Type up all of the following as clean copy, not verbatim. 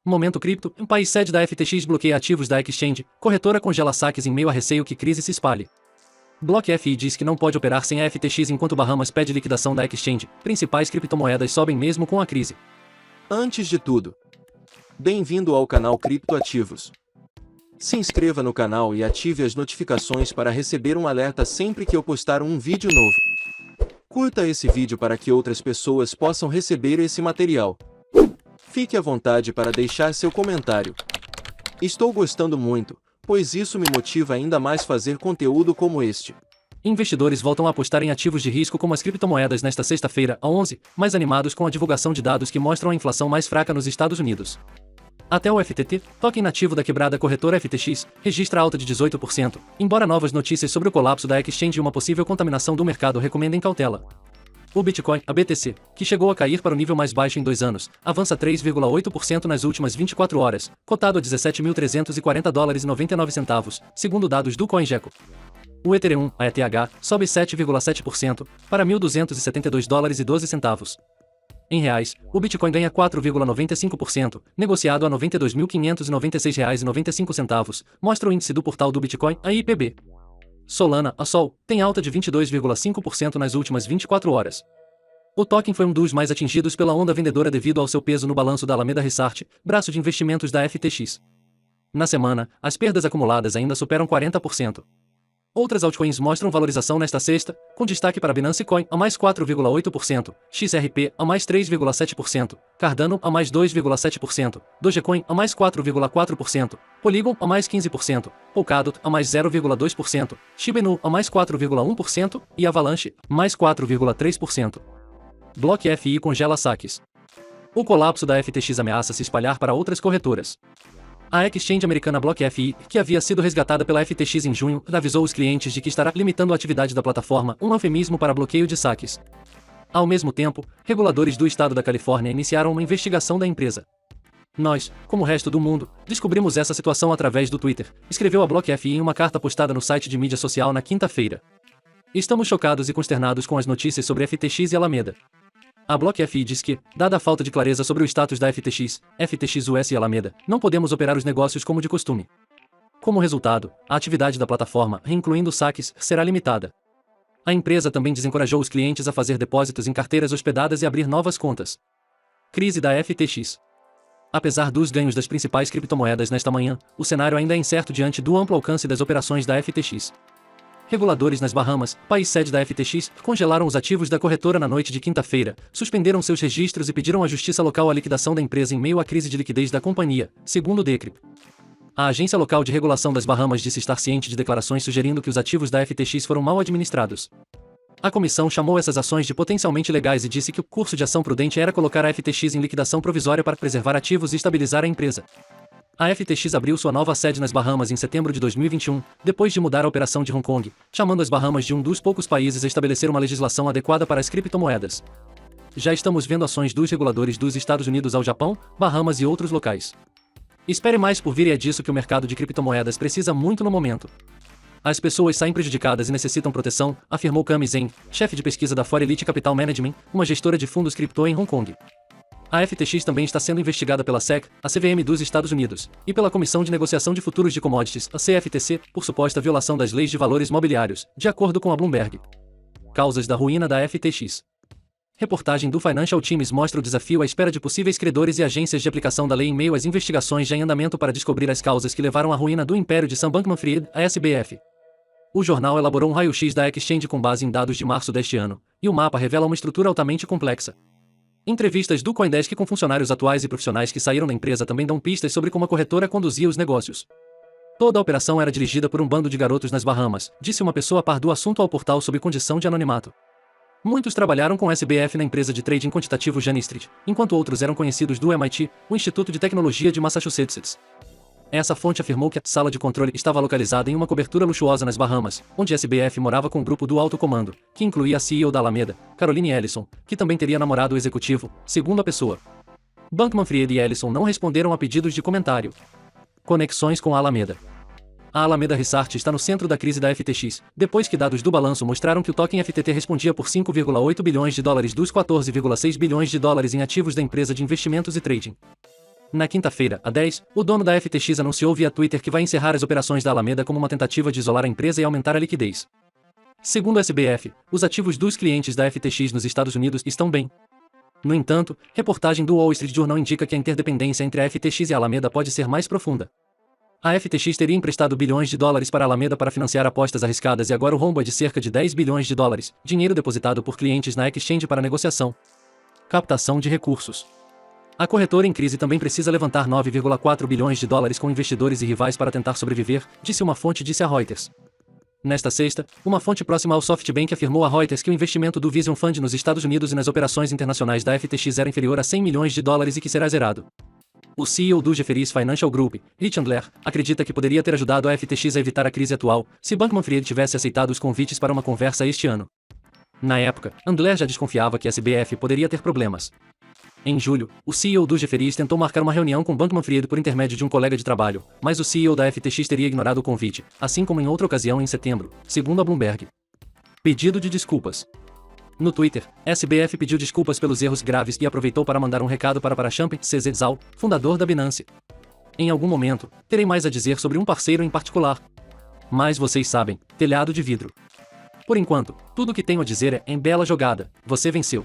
Momento Cripto, um país sede da FTX bloqueia ativos da exchange, corretora congela saques em meio a receio que crise se espalhe. BlockFi diz que não pode operar sem a FTX enquanto Bahamas pede liquidação da exchange, principais criptomoedas sobem mesmo com a crise. Antes de tudo, bem-vindo ao canal Criptoativos. Se inscreva no canal e ative as notificações para receber um alerta sempre que eu postar um vídeo novo. Curta esse vídeo para que outras pessoas possam receber esse material. Fique à vontade para deixar seu comentário. Estou gostando muito, pois isso me motiva ainda mais fazer conteúdo como este. Investidores voltam a apostar em ativos de risco como as criptomoedas nesta sexta-feira, a 11, mais animados com a divulgação de dados que mostram a inflação mais fraca nos Estados Unidos. Até o FTT, token nativo da quebrada corretora FTX, registra alta de 18%, embora novas notícias sobre o colapso da exchange e uma possível contaminação do mercado recomendem cautela. O Bitcoin, a BTC, que chegou a cair para o nível mais baixo em 2 anos, avança 3,8% nas últimas 24 horas, cotado a $17.340,99, segundo dados do CoinGecko. O Ethereum, a ETH, sobe 7,7% para $1.272,12. Em reais, o Bitcoin ganha 4,95%, negociado a R$ 92.596,95, mostra o índice do portal do Bitcoin, a IPB. Solana, a Sol, tem alta de 22,5% nas últimas 24 horas. O token foi um dos mais atingidos pela onda vendedora devido ao seu peso no balanço da Alameda Research, braço de investimentos da FTX. Na semana, as perdas acumuladas ainda superam 40%. Outras altcoins mostram valorização nesta sexta, com destaque para Binance Coin, a mais 4,8%, XRP, a mais 3,7%, Cardano, a mais 2,7%, Dogecoin, a mais 4,4%, Polygon, a mais 15%, Polkadot, a mais 0,2%, Shiba Inu, a mais 4,1% e Avalanche, mais 4,3%. BlockFi congela saques. O colapso da FTX ameaça se espalhar para outras corretoras. A exchange americana BlockFi, que havia sido resgatada pela FTX em junho, avisou os clientes de que estará limitando a atividade da plataforma, um eufemismo para bloqueio de saques. Ao mesmo tempo, reguladores do estado da Califórnia iniciaram uma investigação da empresa. Nós, como o resto do mundo, descobrimos essa situação através do Twitter, escreveu a BlockFi em uma carta postada no site de mídia social na quinta-feira. Estamos chocados e consternados com as notícias sobre FTX e Alameda. A BlockFi diz que, dada a falta de clareza sobre o status da FTX, FTX US e Alameda, não podemos operar os negócios como de costume. Como resultado, a atividade da plataforma, incluindo saques, será limitada. A empresa também desencorajou os clientes a fazer depósitos em carteiras hospedadas e abrir novas contas. Crise da FTX. Apesar dos ganhos das principais criptomoedas nesta manhã, o cenário ainda é incerto diante do amplo alcance das operações da FTX. Reguladores nas Bahamas, país sede da FTX, congelaram os ativos da corretora na noite de quinta-feira, suspenderam seus registros e pediram à justiça local a liquidação da empresa em meio à crise de liquidez da companhia, segundo o Decrypt. A agência local de regulação das Bahamas disse estar ciente de declarações sugerindo que os ativos da FTX foram mal administrados. A comissão chamou essas ações de potencialmente legais e disse que o curso de ação prudente era colocar a FTX em liquidação provisória para preservar ativos e estabilizar a empresa. A FTX abriu sua nova sede nas Bahamas em setembro de 2021, depois de mudar a operação de Hong Kong, chamando as Bahamas de um dos poucos países a estabelecer uma legislação adequada para as criptomoedas. Já estamos vendo ações dos reguladores dos Estados Unidos ao Japão, Bahamas e outros locais. Espere mais por vir e é disso que o mercado de criptomoedas precisa muito no momento. As pessoas saem prejudicadas e necessitam proteção, afirmou Cami Zheng, chefe de pesquisa da For Elite Capital Management, uma gestora de fundos cripto em Hong Kong. A FTX também está sendo investigada pela SEC, a CVM dos Estados Unidos, e pela Comissão de Negociação de Futuros de Commodities, a CFTC, por suposta violação das leis de valores mobiliários, de acordo com a Bloomberg. Causas da ruína da FTX. Reportagem do Financial Times mostra o desafio à espera de possíveis credores e agências de aplicação da lei em meio às investigações já em andamento para descobrir as causas que levaram à ruína do império de Sam Bankman-Fried, a SBF. O jornal elaborou um raio-x da exchange com base em dados de março deste ano, e o mapa revela uma estrutura altamente complexa. Entrevistas do CoinDesk com funcionários atuais e profissionais que saíram da empresa também dão pistas sobre como a corretora conduzia os negócios. Toda a operação era dirigida por um bando de garotos nas Bahamas, disse uma pessoa a par do assunto ao portal sob condição de anonimato. Muitos trabalharam com SBF na empresa de trading quantitativo Janney Street, enquanto outros eram conhecidos do MIT, o Instituto de Tecnologia de Massachusetts. Essa fonte afirmou que a sala de controle estava localizada em uma cobertura luxuosa nas Bahamas, onde a SBF morava com o grupo do alto comando, que incluía a CEO da Alameda, Caroline Ellison, que também teria namorado o executivo, segundo a pessoa. Bankman-Fried e Ellison não responderam a pedidos de comentário. Conexões com a Alameda. A Alameda Research está no centro da crise da FTX, depois que dados do balanço mostraram que o token FTT respondia por $5,8 bilhões dos $14,6 bilhões em ativos da empresa de investimentos e trading. Na quinta-feira, a 10, o dono da FTX anunciou via Twitter que vai encerrar as operações da Alameda como uma tentativa de isolar a empresa e aumentar a liquidez. Segundo a SBF, os ativos dos clientes da FTX nos Estados Unidos estão bem. No entanto, reportagem do Wall Street Journal indica que a interdependência entre a FTX e a Alameda pode ser mais profunda. A FTX teria emprestado bilhões de dólares para a Alameda para financiar apostas arriscadas e agora o rombo é de cerca de 10 bilhões de dólares, dinheiro depositado por clientes na exchange para negociação. Captação de recursos. A corretora em crise também precisa levantar 9,4 bilhões de dólares com investidores e rivais para tentar sobreviver, disse uma fonte a Reuters. Nesta sexta, uma fonte próxima ao SoftBank afirmou a Reuters que o investimento do Vision Fund nos Estados Unidos e nas operações internacionais da FTX era inferior a 100 milhões de dólares e que será zerado. O CEO do Jefferies Financial Group, Rich Andler, acredita que poderia ter ajudado a FTX a evitar a crise atual, se Bankman-Fried tivesse aceitado os convites para uma conversa este ano. Na época, Andler já desconfiava que a SBF poderia ter problemas. Em julho, o CEO do Jefferies tentou marcar uma reunião com Bankman-Fried por intermédio de um colega de trabalho, mas o CEO da FTX teria ignorado o convite, assim como em outra ocasião em setembro, segundo a Bloomberg. Pedido de desculpas. No Twitter, a SBF pediu desculpas pelos erros graves e aproveitou para mandar um recado para Parashamp CZ Zhao, fundador da Binance. Em algum momento, terei mais a dizer sobre um parceiro em particular. Mas vocês sabem, telhado de vidro. Por enquanto, tudo o que tenho a dizer é, em bela jogada, você venceu.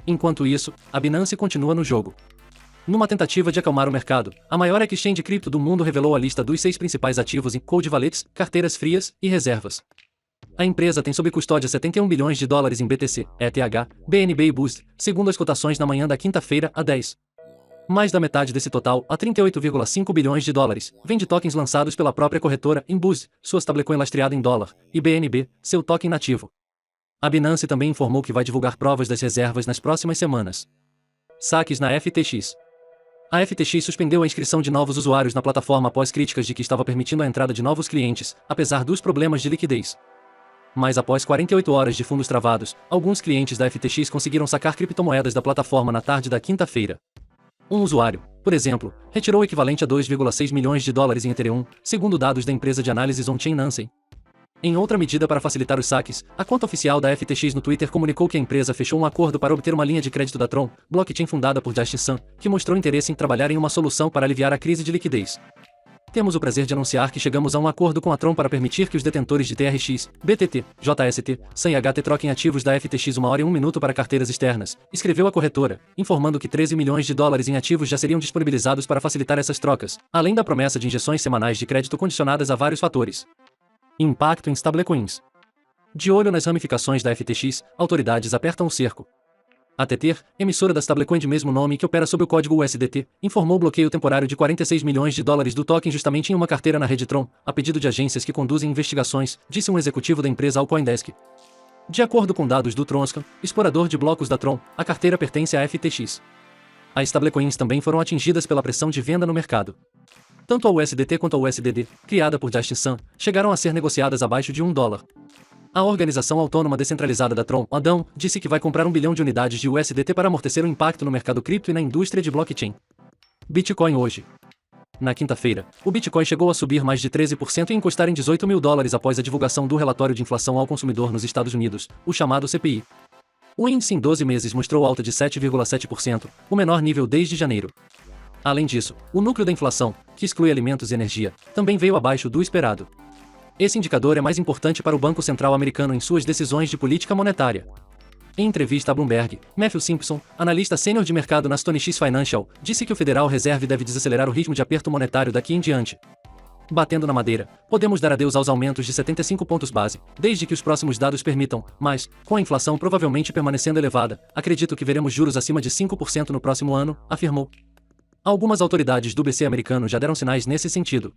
Enquanto isso, a Binance continua no jogo. Numa tentativa de acalmar o mercado, a maior exchange de cripto do mundo revelou a lista dos 6 principais ativos em cold wallets, carteiras frias e reservas. A empresa tem sob custódia 71 bilhões de dólares em BTC, ETH, BNB e BUSD, segundo as cotações na manhã da quinta-feira, a 10. Mais da metade desse total, a 38,5 bilhões de dólares, vem de tokens lançados pela própria corretora em BUSD, sua stablecoin lastreada em dólar, e BNB, seu token nativo. A Binance também informou que vai divulgar provas das reservas nas próximas semanas. Saques na FTX. A FTX suspendeu a inscrição de novos usuários na plataforma após críticas de que estava permitindo a entrada de novos clientes, apesar dos problemas de liquidez. Mas após 48 horas de fundos travados, alguns clientes da FTX conseguiram sacar criptomoedas da plataforma na tarde da quinta-feira. Um usuário, por exemplo, retirou o equivalente a 2,6 milhões de dólares em Ethereum, segundo dados da empresa de análises on-chain Nansen. Em outra medida para facilitar os saques, a conta oficial da FTX no Twitter comunicou que a empresa fechou um acordo para obter uma linha de crédito da Tron, blockchain fundada por Justin Sun, que mostrou interesse em trabalhar em uma solução para aliviar a crise de liquidez. Temos o prazer de anunciar que chegamos a um acordo com a Tron para permitir que os detentores de TRX, BTT, JST, SAN e HT troquem ativos da FTX 1 hora e 1 minuto para carteiras externas, escreveu a corretora, informando que 13 milhões de dólares em ativos já seriam disponibilizados para facilitar essas trocas, além da promessa de injeções semanais de crédito condicionadas a vários fatores. Impacto em stablecoins. De olho nas ramificações da FTX, autoridades apertam o cerco. A Tether, emissora da stablecoin de mesmo nome que opera sob o código USDT, informou o bloqueio temporário de 46 milhões de dólares do token justamente em uma carteira na rede Tron, a pedido de agências que conduzem investigações, disse um executivo da empresa ao CoinDesk. De acordo com dados do Tronscan, explorador de blocos da Tron, a carteira pertence à FTX. As stablecoins também foram atingidas pela pressão de venda no mercado. Tanto a USDT quanto a USDD, criada por Justin Sun, chegaram a ser negociadas abaixo de $1. A organização autônoma descentralizada da Tron, Adão, disse que vai comprar 1 bilhão de unidades de USDT para amortecer o impacto no mercado cripto e na indústria de blockchain. Bitcoin hoje. Na quinta-feira, o Bitcoin chegou a subir mais de 13% e encostar em $18 mil após a divulgação do relatório de inflação ao consumidor nos Estados Unidos, o chamado CPI. O índice em 12 meses mostrou alta de 7,7%, o menor nível desde janeiro. Além disso, o núcleo da inflação, que exclui alimentos e energia, também veio abaixo do esperado. Esse indicador é mais importante para o Banco Central americano em suas decisões de política monetária. Em entrevista à Bloomberg, Matthew Simpson, analista sênior de mercado na StoneX Financial, disse que o Federal Reserve deve desacelerar o ritmo de aperto monetário daqui em diante. Batendo na madeira, podemos dar adeus aos aumentos de 75 pontos base, desde que os próximos dados permitam, mas, com a inflação provavelmente permanecendo elevada, acredito que veremos juros acima de 5% no próximo ano, afirmou. Algumas autoridades do BC americano já deram sinais nesse sentido.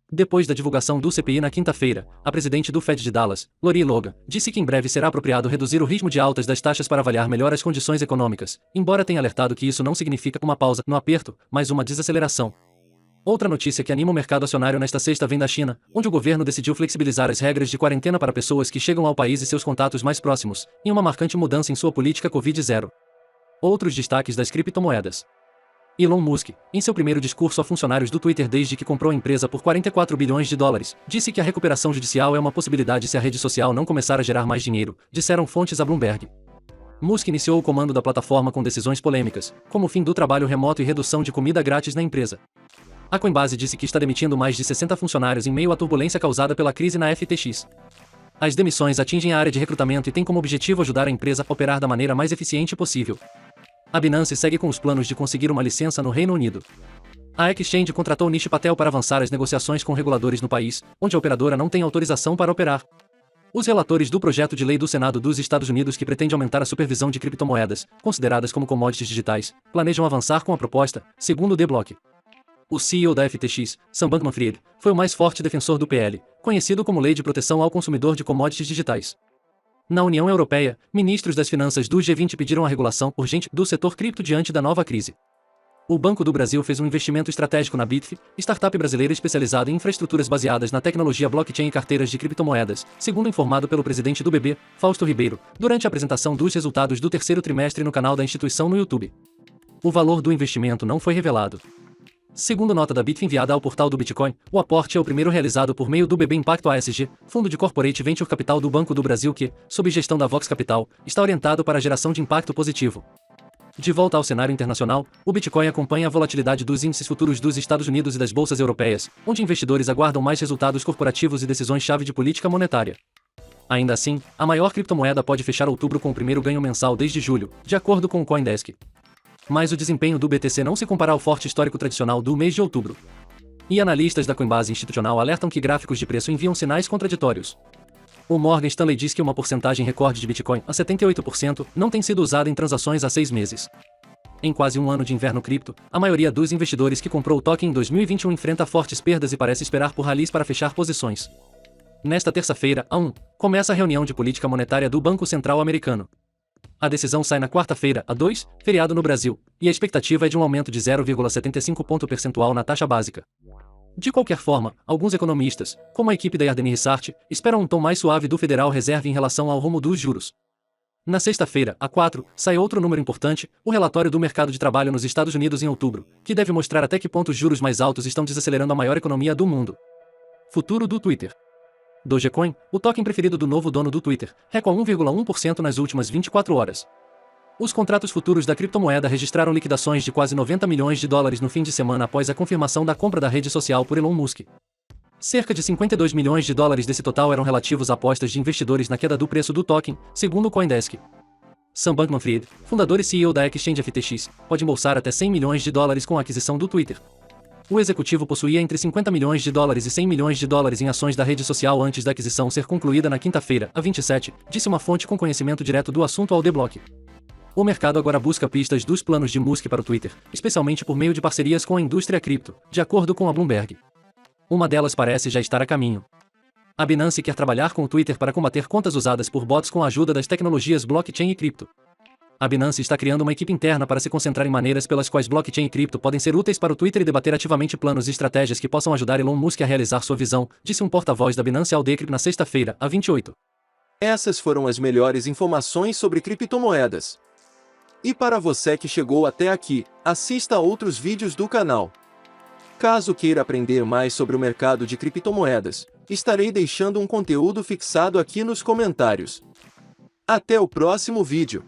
Depois da divulgação do CPI na quinta-feira, a presidente do Fed de Dallas, Lori Logan, disse que em breve será apropriado reduzir o ritmo de altas das taxas para avaliar melhor as condições econômicas, embora tenha alertado que isso não significa uma pausa no aperto, mas uma desaceleração. Outra notícia que anima o mercado acionário nesta sexta vem da China, onde o governo decidiu flexibilizar as regras de quarentena para pessoas que chegam ao país e seus contatos mais próximos, em uma marcante mudança em sua política Covid-0. Outros destaques das criptomoedas. Elon Musk, em seu primeiro discurso a funcionários do Twitter desde que comprou a empresa por $44 bilhões, disse que a recuperação judicial é uma possibilidade se a rede social não começar a gerar mais dinheiro, disseram fontes a Bloomberg. Musk iniciou o comando da plataforma com decisões polêmicas, como o fim do trabalho remoto e redução de comida grátis na empresa. A Coinbase disse que está demitindo mais de 60 funcionários em meio à turbulência causada pela crise na FTX. As demissões atingem a área de recrutamento e têm como objetivo ajudar a empresa a operar da maneira mais eficiente possível. A Binance segue com os planos de conseguir uma licença no Reino Unido. A exchange contratou Nish Patel para avançar as negociações com reguladores no país, onde a operadora não tem autorização para operar. Os relatores do projeto de lei do Senado dos Estados Unidos que pretende aumentar a supervisão de criptomoedas, consideradas como commodities digitais, planejam avançar com a proposta, segundo o The Block. O CEO da FTX, Sam Bankman-Fried, foi o mais forte defensor do PL, conhecido como Lei de Proteção ao Consumidor de Commodities Digitais. Na União Europeia, ministros das finanças do G20 pediram a regulação urgente do setor cripto diante da nova crise. O Banco do Brasil fez um investimento estratégico na Bitf, startup brasileira especializada em infraestruturas baseadas na tecnologia blockchain e carteiras de criptomoedas, segundo informado pelo presidente do BB, Fausto Ribeiro, durante a apresentação dos resultados do terceiro trimestre no canal da instituição no YouTube. O valor do investimento não foi revelado. Segundo nota da Bitf enviada ao portal do Bitcoin, o aporte é o primeiro realizado por meio do BB Impacto ASG, fundo de corporate venture capital do Banco do Brasil que, sob gestão da Vox Capital, está orientado para a geração de impacto positivo. De volta ao cenário internacional, o Bitcoin acompanha a volatilidade dos índices futuros dos Estados Unidos e das bolsas europeias, onde investidores aguardam mais resultados corporativos e decisões-chave de política monetária. Ainda assim, a maior criptomoeda pode fechar outubro com o primeiro ganho mensal desde julho, de acordo com o CoinDesk. Mas o desempenho do BTC não se compara ao forte histórico tradicional do mês de outubro. E analistas da Coinbase Institucional alertam que gráficos de preço enviam sinais contraditórios. O Morgan Stanley diz que uma porcentagem recorde de Bitcoin, a 78%, não tem sido usada em transações há 6 meses. Em quase um ano de inverno cripto, a maioria dos investidores que comprou o token em 2021 enfrenta fortes perdas e parece esperar por rallies para fechar posições. Nesta terça-feira, a 1, começa a reunião de política monetária do Banco Central Americano. A decisão sai na quarta-feira, a 2, feriado no Brasil, e a expectativa é de um aumento de 0,75 ponto percentual na taxa básica. De qualquer forma, alguns economistas, como a equipe da Yardeni Research, esperam um tom mais suave do Federal Reserve em relação ao rumo dos juros. Na sexta-feira, a 4, sai outro número importante, o relatório do mercado de trabalho nos Estados Unidos em outubro, que deve mostrar até que ponto os juros mais altos estão desacelerando a maior economia do mundo. Futuro do Twitter. Dogecoin, o token preferido do novo dono do Twitter, recua 1,1% nas últimas 24 horas. Os contratos futuros da criptomoeda registraram liquidações de quase 90 milhões de dólares no fim de semana após a confirmação da compra da rede social por Elon Musk. Cerca de 52 milhões de dólares desse total eram relativos a apostas de investidores na queda do preço do token, segundo o CoinDesk. Sam Bankman-Fried, fundador e CEO da exchange FTX, pode embolsar até 100 milhões de dólares com a aquisição do Twitter. O executivo possuía entre 50 milhões de dólares e 100 milhões de dólares em ações da rede social antes da aquisição ser concluída na quinta-feira, a 27, disse uma fonte com conhecimento direto do assunto ao The Block. O mercado agora busca pistas dos planos de Musk para o Twitter, especialmente por meio de parcerias com a indústria cripto, de acordo com a Bloomberg. Uma delas parece já estar a caminho. A Binance quer trabalhar com o Twitter para combater contas usadas por bots com a ajuda das tecnologias blockchain e cripto. A Binance está criando uma equipe interna para se concentrar em maneiras pelas quais blockchain e cripto podem ser úteis para o Twitter e debater ativamente planos e estratégias que possam ajudar Elon Musk a realizar sua visão, disse um porta-voz da Binance ao Decrypt na sexta-feira, a 28. Essas foram as melhores informações sobre criptomoedas. E para você que chegou até aqui, assista a outros vídeos do canal. Caso queira aprender mais sobre o mercado de criptomoedas, estarei deixando um conteúdo fixado aqui nos comentários. Até o próximo vídeo.